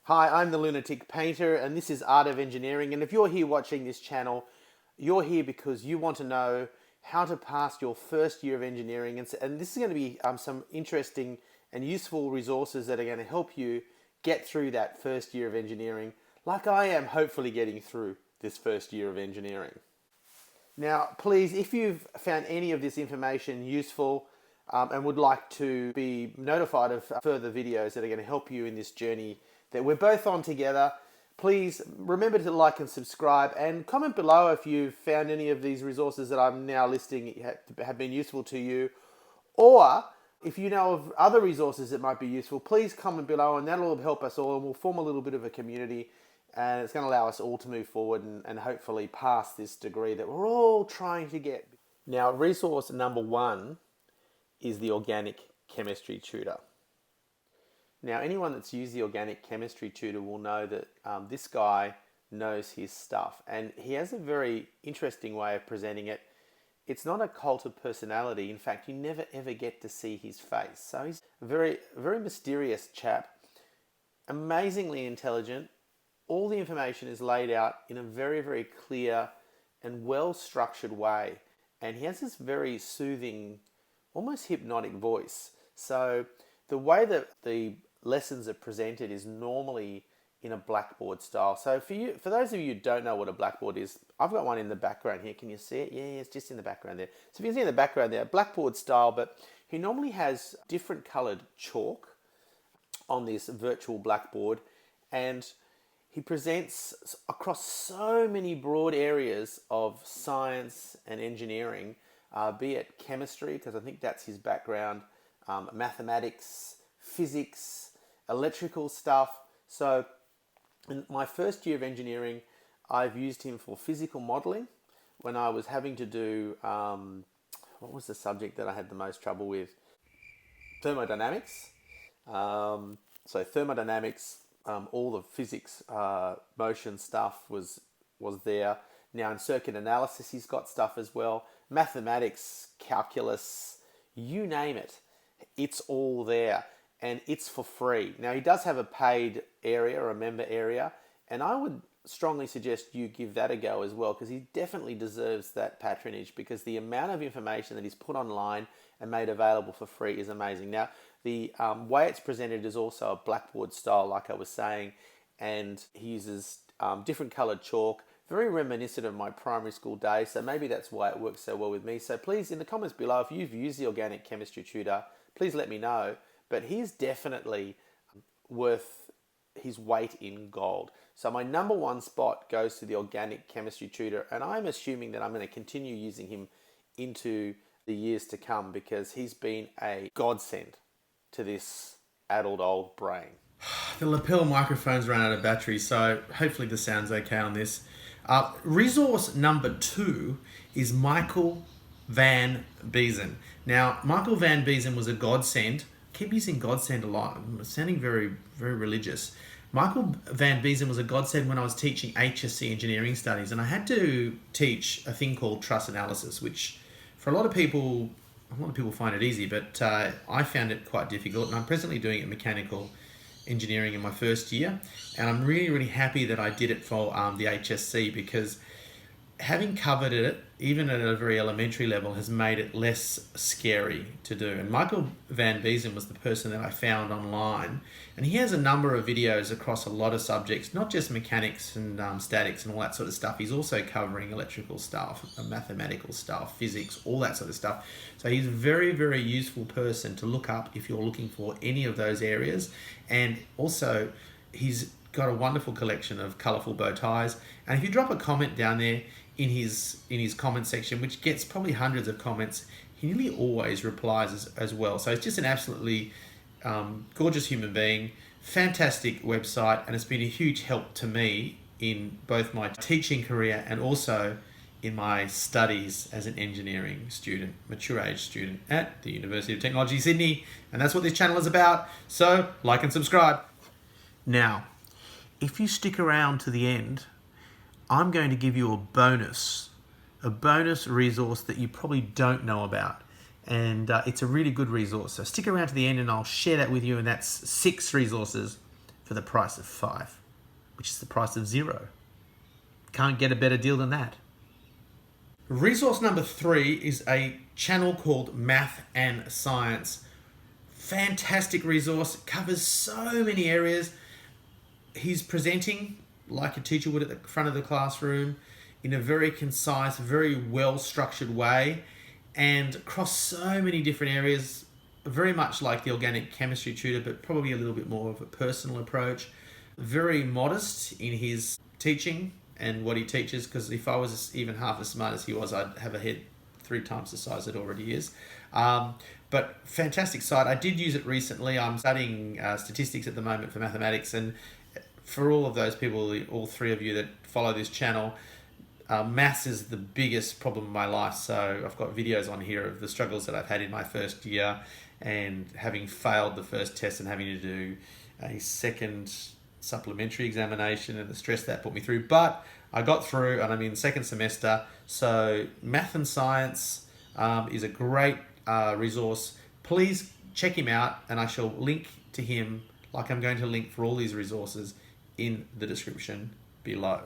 Hi, I'm the Lunatic Painter and this is Art of Engineering, and if you're here watching this channel, you're here because you want to know how to pass your first year of engineering, and this is going to be some interesting and useful resources that are going to help you get through that first year of engineering like I am hopefully getting through this first year of engineering. Now, please, if you've found any of this information useful and would like to be notified of further videos that are going to help you in this journey that we're both on together, please remember to like and subscribe and comment below if you've found any of these resources that I'm now listing have been useful to you, or if you know of other resources that might be useful, please comment below and that'll help us all and we'll form a little bit of a community, and it's going to allow us all to move forward and hopefully pass this degree that we're all trying to get. Now, resource number one is the Organic Chemistry Tutor. Now, anyone that's used the Organic Chemistry Tutor will know that this guy knows his stuff, and he has a very interesting way of presenting it. It's not a cult of personality. In fact, you never ever get to see his face. So he's a very mysterious chap, amazingly intelligent. All the information is laid out in a very clear and well-structured way, and he has this very soothing, almost hypnotic voice. So the way that the lessons are presented is normally in a blackboard style. So for those of you who don't know what a blackboard is, I've got one in the background here. Can you see it? Yeah, it's just in the background there. So if you can see in the background there, blackboard style, but he normally has different colored chalk on this virtual blackboard, and he presents across so many broad areas of science and engineering, be it chemistry, because I think that's his background, mathematics, physics, electrical stuff. So in my first year of engineering, I've used him for physical modeling when I was having to do, what was the subject that I had the most trouble with? Thermodynamics. So thermodynamics, all the physics, motion stuff was there. Now in circuit analysis, he's got stuff as well. Mathematics, calculus, you name it, it's all there. And it's for free. Now, he does have a paid area or a member area, and I would strongly suggest you give that a go as well, because he definitely deserves that patronage, because the amount of information that he's put online and made available for free is amazing. Now, the way it's presented is also a blackboard style, like I was saying, and he uses different colored chalk, very reminiscent of my primary school days, so maybe that's why it works so well with me. So please, in the comments below, if you've used the Organic Chemistry Tutor, please let me know. But he's definitely worth his weight in gold. So my number one spot goes to the Organic Chemistry Tutor, and I'm assuming that I'm going to continue using him into the years to come, because he's been a godsend to this addled old brain. The lapel microphone's run out of battery, so hopefully the sound's okay on this. Resource number two is Michel Van Biezen. Now, Michel Van Biezen was a godsend. Keep using godsend a lot. I'm sounding very religious. Michel Van Biezen was a godsend when I was teaching HSC engineering studies, and I had to teach a thing called truss analysis, which for a lot of people find it easy, but I found it quite difficult, and I'm presently doing it in mechanical engineering in my first year, and I'm really happy that I did it for the HSC, because having covered it, even at a very elementary level, has made it less scary to do. And Michel Van Biezen was the person that I found online, and he has a number of videos across a lot of subjects, not just mechanics and statics and all that sort of stuff. He's also covering electrical stuff, mathematical stuff, physics, all that sort of stuff. So he's a very useful person to look up if you're looking for any of those areas. And also, he's got a wonderful collection of colourful bow ties. And if you drop a comment down there in his comment section, which gets probably hundreds of comments, he nearly always replies as well. So it's just an absolutely gorgeous human being, fantastic website, and it's been a huge help to me in both my teaching career and also in my studies as an engineering student, mature age student at the University of Technology, Sydney. And that's what this channel is about. So like and subscribe. Now, if you stick around to the end, I'm going to give you a bonus resource that you probably don't know about. And it's a really good resource. So stick around to the end and I'll share that with you. And that's 6 resources for the price of 5, which is the price of 0. Can't get a better deal than that. Resource number 3 is a channel called Math and Science. Fantastic resource, covers so many areas. He's presenting like a teacher would at the front of the classroom in a very concise, very well-structured way, and across so many different areas, very much like the organic chemistry tutor, but probably a little bit more of a personal approach. Very modest in his teaching and what he teaches, because if I was even half as smart as he was, I'd have a head 3 times the size it already is. But fantastic site. I did use it recently. I'm studying statistics at the moment for mathematics, and for all of those people, all 3 of you that follow this channel, maths is the biggest problem in my life. So I've got videos on here of the struggles that I've had in my first year, and having failed the first test and having to do a second supplementary examination and the stress that put me through. But I got through, and I'm in second semester. So Math and Science is a great resource. Please check him out, and I shall link to him like I'm going to link for all these resources in the description below.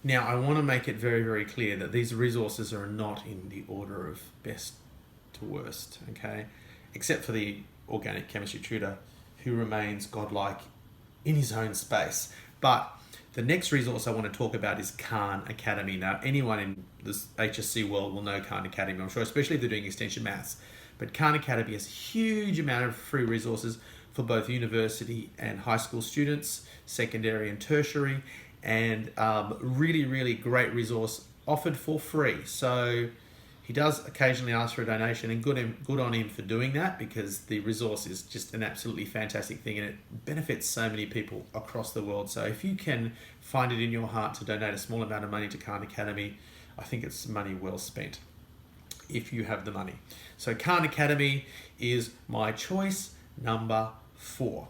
Now, I want to make it very, very clear that these resources are not in the order of best to worst, okay? Except for the organic chemistry tutor, who remains godlike in his own space. But the next resource I want to talk about is Kahn Academy. Now, anyone in this HSC world will know Kahn Academy, I'm sure, especially if they're doing extension maths. But Kahn Academy has a huge amount of free resources for both university and high school students, secondary and tertiary, and really, really great resource offered for free. So he does occasionally ask for a donation, and good on him for doing that, because the resource is just an absolutely fantastic thing, and it benefits so many people across the world. So if you can find it in your heart to donate a small amount of money to Kahn Academy, I think it's money well spent if you have the money. So Kahn Academy is my choice number 4.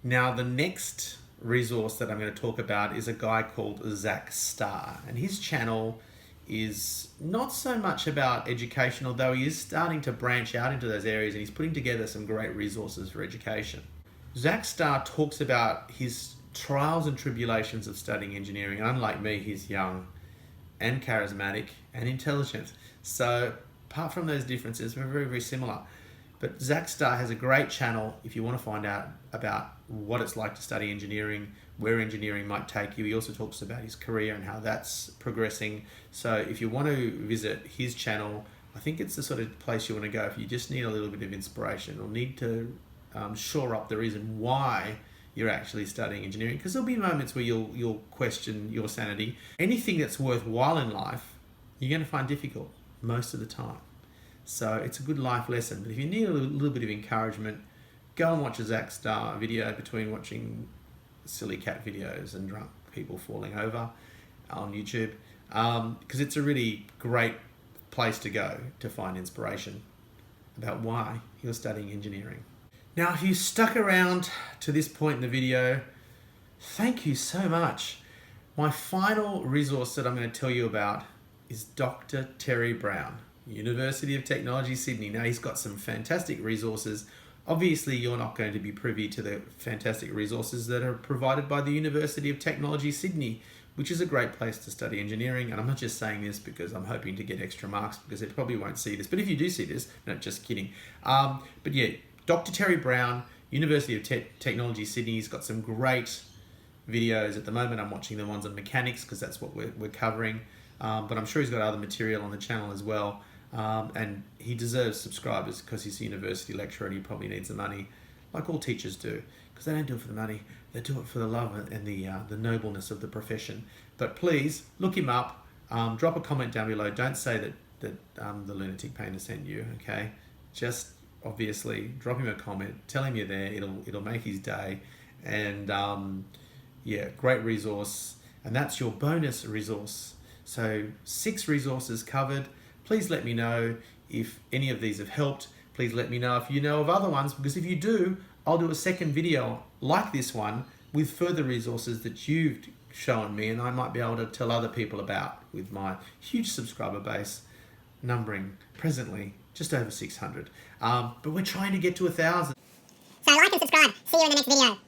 Now, the next resource that I'm going to talk about is a guy called Zach Starr, and his channel is not so much about education, although he is starting to branch out into those areas, and he's putting together some great resources for education. Zach Starr talks about his trials and tribulations of studying engineering, and unlike me, he's young and charismatic and intelligent. So apart from those differences, we're very, very similar. But Zach Starr has a great channel if you want to find out about what it's like to study engineering, where engineering might take you. He also talks about his career and how that's progressing. So if you want to visit his channel, I think it's the sort of place you want to go if you just need a little bit of inspiration, or need to shore up the reason why you're actually studying engineering, because there'll be moments where you'll question your sanity. Anything that's worthwhile in life, you're going to find difficult most of the time. So it's a good life lesson. But if you need a little bit of encouragement, go and watch a Zach Starr video between watching silly cat videos and drunk people falling over on YouTube, because it's a really great place to go to find inspiration about why you're studying engineering. Now, if you stuck around to this point in the video, thank you so much. My final resource that I'm going to tell you about is Dr. Terry Brown, University of Technology, Sydney. Now, he's got some fantastic resources. Obviously, you're not going to be privy to the fantastic resources that are provided by the University of Technology, Sydney, which is a great place to study engineering. And I'm not just saying this because I'm hoping to get extra marks, because they probably won't see this. But if you do see this, no, just kidding. But yeah, Dr. Terry Brown, University of Technology, Sydney, he's got some great videos. At the moment, I'm watching the ones on mechanics because that's what we're covering. But I'm sure he's got other material on the channel as well. And he deserves subscribers because he's a university lecturer, and he probably needs the money, like all teachers do, because they don't do it for the money, they do it for the love and the nobleness of the profession. But please look him up, drop a comment down below. Don't say that the lunatic painter sent you, okay? Just obviously drop him a comment, tell him you're there. It'll make his day. And yeah, great resource. And that's your bonus resource. So 6 resources covered. Please let me know if any of these have helped. Please let me know if you know of other ones, because if you do, I'll do a second video like this one with further resources that you've shown me, and I might be able to tell other people about with my huge subscriber base, numbering presently just over 600. But we're trying to get to 1,000. So like and subscribe. See you in the next video.